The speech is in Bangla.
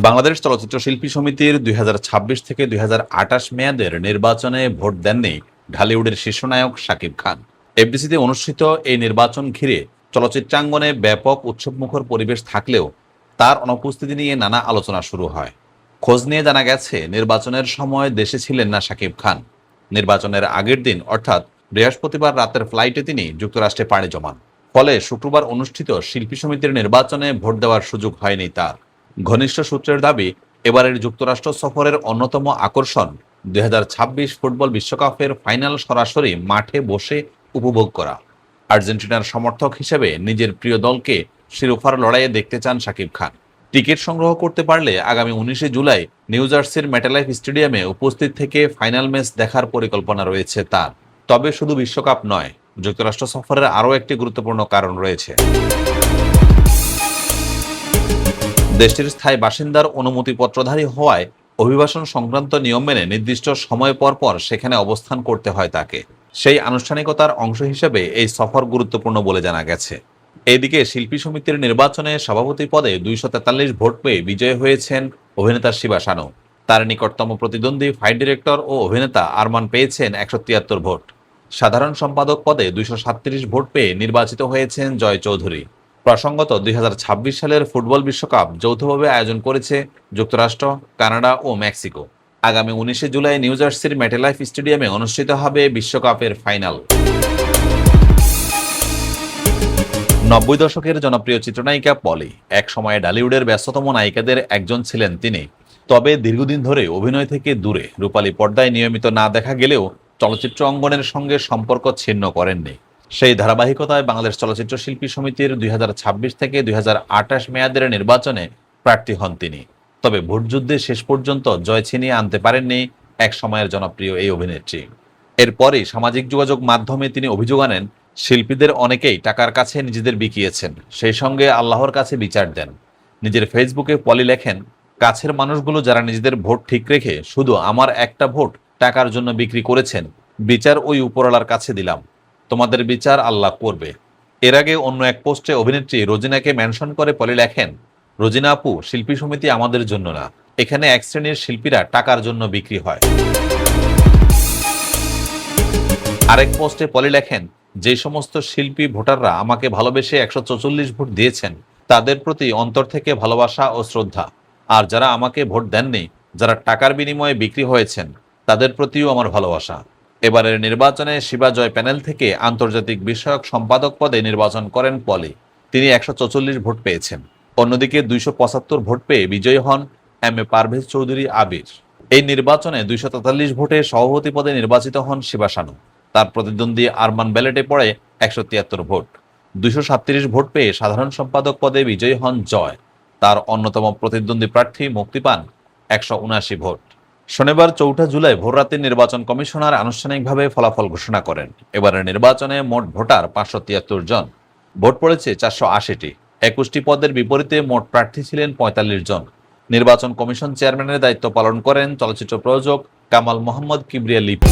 বাংলাদেশ চলচ্চিত্র শিল্পী সমিতির ২০২৬ থেকে ২০২৮ মেয়াদের নির্বাচনে ভোট দেননি ঢালিউডের শীর্ষনায়ক শাকিব খান। এফডিসিতে অনুষ্ঠিত এই নির্বাচন ঘিরে চলচ্চিত্রাঙ্গনে ব্যাপক উৎসবমুখর পরিবেশ থাকলেও তার অনুপস্থিতি নিয়ে নানা আলোচনা শুরু হয়। খোঁজ নিয়ে জানা গেছে, নির্বাচনের সময় দেশে ছিলেন না শাকিব খান। নির্বাচনের আগের দিন অর্থাৎ বৃহস্পতিবার রাতের ফ্লাইটে তিনি যুক্তরাষ্ট্রে পাড়ি জমান। ফলে শুক্রবার অনুষ্ঠিত শিল্পী সমিতির নির্বাচনে ভোট দেওয়ার সুযোগ হয়নি তার। ঘনিষ্ঠ সূত্রের দাবি, এবারের যুক্তরাষ্ট্র সফরের অন্যতম আকর্ষণ ২০২৬ ফুটবল বিশ্বকাপের ফাইনাল সরাসরি মাঠে বসে উপভোগ করা। আর্জেন্টিনার সমর্থক হিসেবে নিজের প্রিয় দলকে শিরোপার লড়াইয়ে দেখতে চান শাকিব খান। টিকিট সংগ্রহ করতে পারলে আগামী ১৯শে জুলাই নিউ জার্সির মেটালাইফ স্টেডিয়ামে উপস্থিত থেকে ফাইনাল ম্যাচ দেখার পরিকল্পনা রয়েছে তার। তবে শুধু বিশ্বকাপ নয়, যুক্তরাষ্ট্র সফরের আরও একটি গুরুত্বপূর্ণ কারণ রয়েছে। দেশটির স্থায়ী বাসিন্দার অনুমতিপত্রধারী হওয়ায় অভিবাসন সংক্রান্ত নিয়ম মেনে নির্দিষ্ট সময় পর পর সেখানে অবস্থান করতে হয় তাকে। সেই আনুষ্ঠানিকতার অংশ হিসেবে এই সফর গুরুত্বপূর্ণ বলে জানা গেছে। এদিকে শিল্পী সমিতির নির্বাচনে সভাপতি পদে ২৪৩ ভোট পেয়ে বিজয়ী হয়েছেন অভিনেতা শিবা শানু। তার নিকটতম প্রতিদ্বন্দ্বী ফাইট ডিরেক্টর ও অভিনেতা আরমান পেয়েছেন ১৭৩ ভোট। সাধারণ সম্পাদক পদে ২৩৭ ভোট পেয়ে নির্বাচিত হয়েছেন জয় চৌধুরী। প্রসঙ্গত, ২০২৬ সালের ফুটবল বিশ্বকাপ যৌথভাবে আয়োজন করেছে যুক্তরাষ্ট্র, কানাডা ও মেক্সিকো। আগামী ১৯শে জুলাই নিউ জার্সির মেটালাইফ স্টেডিয়ামে অনুষ্ঠিত হবে বিশ্বকাপের ফাইনাল। ৯০ দশকের জনপ্রিয় চিত্রনায়িকা পলি এক সময়ে ঢালিউডের ব্যস্ততম নায়িকাদের একজন ছিলেন তিনি। তবে দীর্ঘদিন ধরে অভিনয় থেকে দূরে রূপালী পর্দায় নিয়মিত না দেখা গেলেও চলচ্চিত্র অঙ্গনের সঙ্গে সম্পর্ক ছিন্ন করেননি। সেই ধারাবাহিকতায় বাংলাদেশ চলচ্চিত্র শিল্পী সমিতির ২০২৬ থেকে ২০২৮ মেয়াদের নির্বাচনে প্রার্থী হন তিনি। তবে ভোটযুদ্ধে শেষ পর্যন্ত জয় ছিনিয়ে আনতে পারেননি এক সময়ের জনপ্রিয় এই অভিনেত্রী। এরপরই সামাজিক যোগাযোগ মাধ্যমে তিনি অভিযোগ আনেন, শিল্পীদের অনেকেই টাকার কাছে নিজেদের বিকিয়েছেন, সেই সঙ্গে আল্লাহর কাছে বিচার দেন। নিজের ফেসবুকে পলি লেখেন, কাছের মানুষগুলো যারা নিজেদের ভোট ঠিক রেখে শুধু আমার একটা ভোট টাকার জন্য বিক্রি করেছেন, বিচার ওই উপরওয়ালার কাছে দিলাম, তোমাদের বিচার আল্লাহ করবে। এর আগে অন্য এক পোস্টে অভিনেত্রী রোজিনাকে মেনশন করে পলি লেখেন, রোজিনা আপু, শিল্পী সমিতি আমাদের জন্য না, এখানে এক শ্রেণীর শিল্পীরা টাকার জন্য বিক্রি হয়। আরেক পোস্টে পলি লেখেন, যে সমস্ত শিল্পী ভোটাররা আমাকে ভালোবেসে ১৪৪ ভোট দিয়েছেন, তাদের প্রতি অন্তর থেকে ভালোবাসা ও শ্রদ্ধা। আর যারা আমাকে ভোট দেননি, যারা টাকার বিনিময়ে বিক্রি হয়েছেন, তাদের প্রতিও আমার ভালোবাসা। এবারের নির্বাচনে শিবা জয় প্যানেল থেকে আন্তর্জাতিক বিষয়ক সম্পাদক পদে নির্বাচন করেন পলি। তিনি ১৪৪ ভোট পেয়েছেন। অন্যদিকে ২৭৫ ভোট পেয়ে বিজয়ী হন এম এ পারভেজ চৌধুরী আবির। এই নির্বাচনে ২৪৩ ভোটে সভাপতি পদে নির্বাচিত হন শিবা শানু। তার প্রতিদ্বন্দ্বী আরমান ব্যালেটে পড়ে ১৭৩ ভোট। ২৩৭ ভোট পেয়ে সাধারণ সম্পাদক পদে বিজয়ী হন জয়। তার অন্যতম প্রতিদ্বন্দ্বী প্রার্থী মুক্তি পান ১৭৯ ভোট। শনিবার ৪ জুলাই ভোররাতে নির্বাচন কমিশনার আনুষ্ঠানিকভাবে ফলাফল ঘোষণা করেন। এবারের নির্বাচনে মোট ভোটার ৫৭৩ জন। ভোট পড়েছে ৪৮০টি। ২১টি পদের বিপরীতে মোট প্রার্থী ছিলেন ৪৫ জন। নির্বাচন কমিশন চেয়ারম্যানের দায়িত্ব পালন করেন চলচ্চিত্র প্রযোজক কামাল মোহাম্মদ কিবরিয়া লিপু।